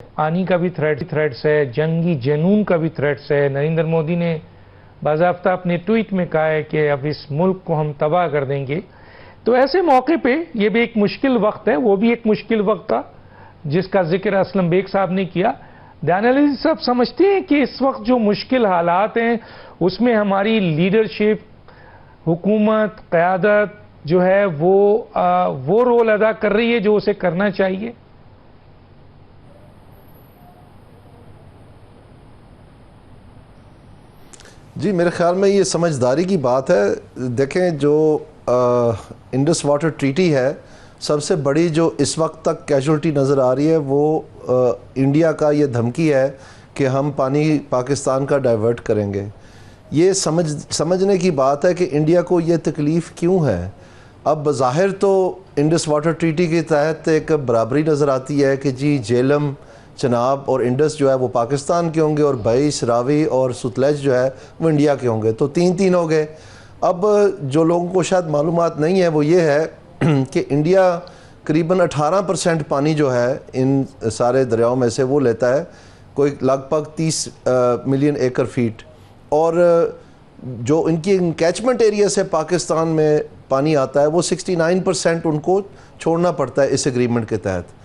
آنی کا بھی تھریٹس ہے، جنگی جنون کا بھی تھریٹس ہے۔ نریندر مودی نے باضابطہ اپنے ٹویٹ میں کہا ہے کہ اب اس ملک کو ہم تباہ کر دیں گے۔ تو ایسے موقع پہ یہ بھی ایک مشکل وقت ہے، وہ بھی ایک مشکل وقت تھا جس کا ذکر اسلم بیگ صاحب نے کیا۔ دیانالی صاحب سمجھتے ہیں کہ اس وقت جو مشکل حالات ہیں اس میں ہماری لیڈرشپ، حکومت، قیادت جو ہے وہ رول ادا کر رہی ہے جو اسے کرنا چاہیے؟ جی، میرے خیال میں یہ سمجھداری کی بات ہے۔ دیکھیں، جو انڈس واٹر ٹریٹی ہے، سب سے بڑی جو اس وقت تک کیجولٹی نظر آ رہی ہے وہ انڈیا کا یہ دھمکی ہے کہ ہم پانی پاکستان کا ڈائیورٹ کریں گے۔ یہ سمجھنے کی بات ہے کہ انڈیا کو یہ تکلیف کیوں ہے۔ اب بظاہر تو انڈس واٹر ٹریٹی کے تحت ایک برابری نظر آتی ہے کہ جی جیلم، چناب اور انڈس جو ہے وہ پاکستان کے ہوں گے، اور بعیش، راوی اور ستلج جو ہے وہ انڈیا کے ہوں گے، تو تین ہو گئے۔ اب جو لوگوں کو شاید معلومات نہیں ہے وہ یہ ہے کہ انڈیا قریباً 18% پانی جو ہے ان سارے دریاؤں میں سے وہ لیتا ہے، کوئی لگ بھگ 30 ملین ایکر فیٹ، اور جو ان کی کیچمنٹ ایریا سے پاکستان میں پانی آتا ہے وہ 69% ان کو چھوڑنا پڑتا ہے اس ایگریمنٹ کے تحت،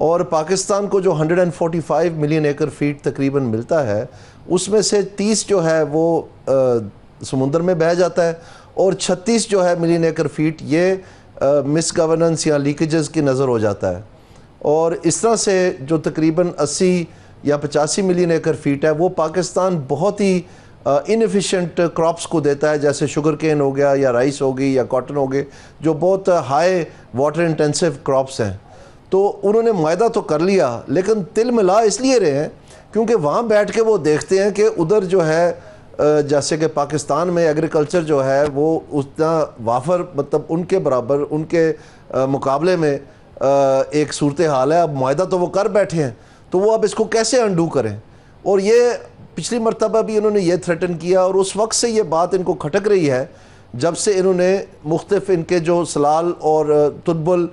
اور پاکستان کو جو 145 ملین ایکر فیٹ تقریباً ملتا ہے اس میں سے 30 جو ہے وہ سمندر میں بہہ جاتا ہے، اور 36 جو ہے ملین ایکر فیٹ یہ مس گورننس یا لیکیجز کی نظر ہو جاتا ہے، اور اس طرح سے جو تقریباً 80 یا 85 ملین ایکر فیٹ ہے وہ پاکستان بہت ہی انیفیشینٹ کراپس کو دیتا ہے، جیسے شوگر کین ہو گیا یا رائس ہوگی یا کاٹن ہوگی، جو بہت ہائی واٹر انٹینسیو کراپس ہیں۔ تو انہوں نے معاہدہ تو کر لیا، لیکن تل ملا اس لیے رہے ہیں کیونکہ وہاں بیٹھ کے وہ دیکھتے ہیں کہ ادھر جو ہے جیسے کہ پاکستان میں ایگریکلچر جو ہے وہ اتنا وافر، مطلب ان کے برابر، ان کے مقابلے میں ایک صورتحال ہے۔ اب معاہدہ تو وہ کر بیٹھے ہیں، تو وہ اب اس کو کیسے انڈو کریں، اور یہ پچھلی مرتبہ بھی انہوں نے یہ تھریٹن کیا، اور اس وقت سے یہ بات ان کو کھٹک رہی ہے جب سے انہوں نے مختلف ان کے جو سلال اور تنبل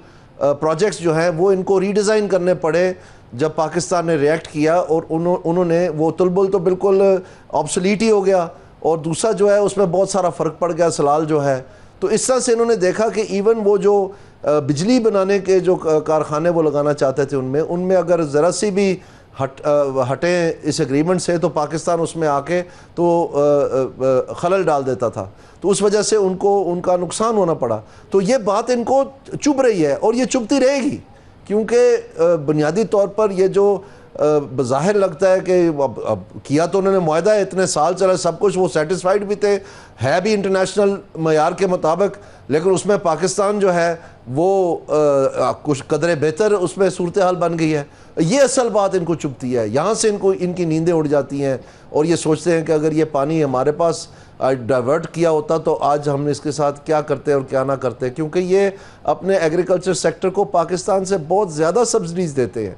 پروجیکٹس جو ہیں وہ ان کو ری ڈیزائن کرنے پڑے جب پاکستان نے ریئیکٹ کیا، اور انہوں نے وہ تلبل تو بالکل آبسولیٹ ہی ہو گیا، اور دوسرا جو ہے اس میں بہت سارا فرق پڑ گیا سلال جو ہے۔ تو اس طرح سے انہوں نے دیکھا کہ ایون وہ جو بجلی بنانے کے جو کارخانے وہ لگانا چاہتے تھے ان میں اگر ذرا سی بھی ہٹیں اس ایگریمنٹ سے تو پاکستان اس میں آ کے تو خلل ڈال دیتا تھا، تو اس وجہ سے ان کا نقصان ہونا پڑا۔ تو یہ بات ان کو چبھ رہی ہے اور یہ چبھتی رہے گی، کیونکہ بنیادی طور پر یہ جو بظاہر لگتا ہے کہ اب کیا تو انہوں نے معاہدہ ہے، اتنے سال چلا سب کچھ، وہ سیٹسفائیڈ بھی تھے، ہے بھی انٹرنیشنل معیار کے مطابق، لیکن اس میں پاکستان جو ہے وہ کچھ قدرے بہتر اس میں صورتحال بن گئی ہے۔ یہ اصل بات ان کو چبھتی ہے، یہاں سے ان کی نیندیں اڑ جاتی ہیں، اور یہ سوچتے ہیں کہ اگر یہ پانی ہمارے پاس ڈائیورٹ کیا ہوتا تو آج ہم اس کے ساتھ کیا کرتے اور کیا نہ کرتے، کیونکہ یہ اپنے ایگریکلچر سیکٹر کو پاکستان سے بہت زیادہ سبسڈیز دیتے ہیں،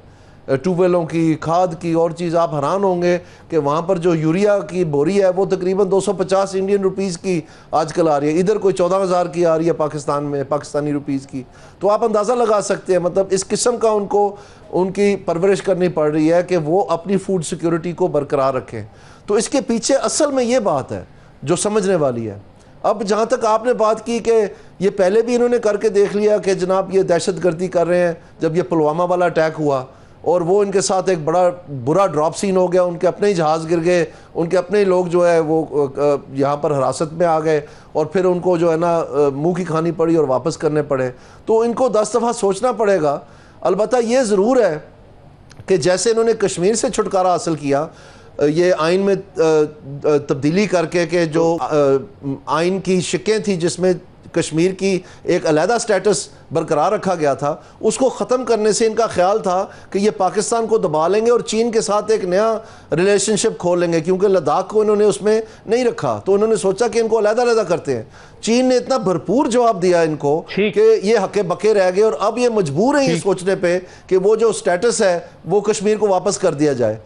ٹیوب ویلوں کی، کھاد کی، اور چیز۔ آپ حیران ہوں گے کہ وہاں پر جو یوریا کی بوری ہے وہ تقریباً 250 انڈین روپیز کی آج کل آ رہی ہے، ادھر کوئی 14,000 کی آ رہی ہے پاکستان میں، پاکستانی روپیز کی۔ تو آپ اندازہ لگا سکتے ہیں مطلب اس قسم کا ان کی پرورش کرنی پڑ رہی ہے کہ وہ اپنی فوڈ سیکیورٹی کو برقرار رکھیں۔ تو اس کے پیچھے اصل میں یہ بات ہے جو سمجھنے والی ہے۔ اب جہاں تک آپ نے بات کی کہ یہ پہلے بھی انہوں نے کر کے دیکھ لیا کہ جناب یہ دہشت گردی کر رہے ہیں، جب یہ پلوامہ والا اٹیک ہوا اور وہ ان کے ساتھ ایک بڑا برا ڈراپ سین ہو گیا، ان کے اپنے ہی جہاز گر گئے، ان کے اپنے ہی لوگ جو ہے وہ یہاں پر حراست میں آ گئے، اور پھر ان کو جو ہے نا منہ کی کھانی پڑی اور واپس کرنے پڑے۔ تو ان کو 10 دفعہ سوچنا پڑے گا۔ البتہ یہ ضرور ہے کہ جیسے انہوں نے کشمیر سے چھٹکارا حاصل کیا، یہ آئین میں تبدیلی کر کے کہ جو آئین کی شقیں تھی جس میں کشمیر کی ایک علیحدہ سٹیٹس برقرار رکھا گیا تھا، اس کو ختم کرنے سے ان کا خیال تھا کہ یہ پاکستان کو دبا لیں گے اور چین کے ساتھ ایک نیا ریلیشن شپ کھول لیں گے، کیونکہ لداخ کو انہوں نے اس میں نہیں رکھا، تو انہوں نے سوچا کہ ان کو علیحدہ علیحدہ کرتے ہیں۔ چین نے اتنا بھرپور جواب دیا ان کو کہ یہ ہکے بکے رہ گئے، اور اب یہ مجبور ہیں یہ سوچنے پہ کہ وہ جو سٹیٹس ہے وہ کشمیر کو واپس کر دیا جائے۔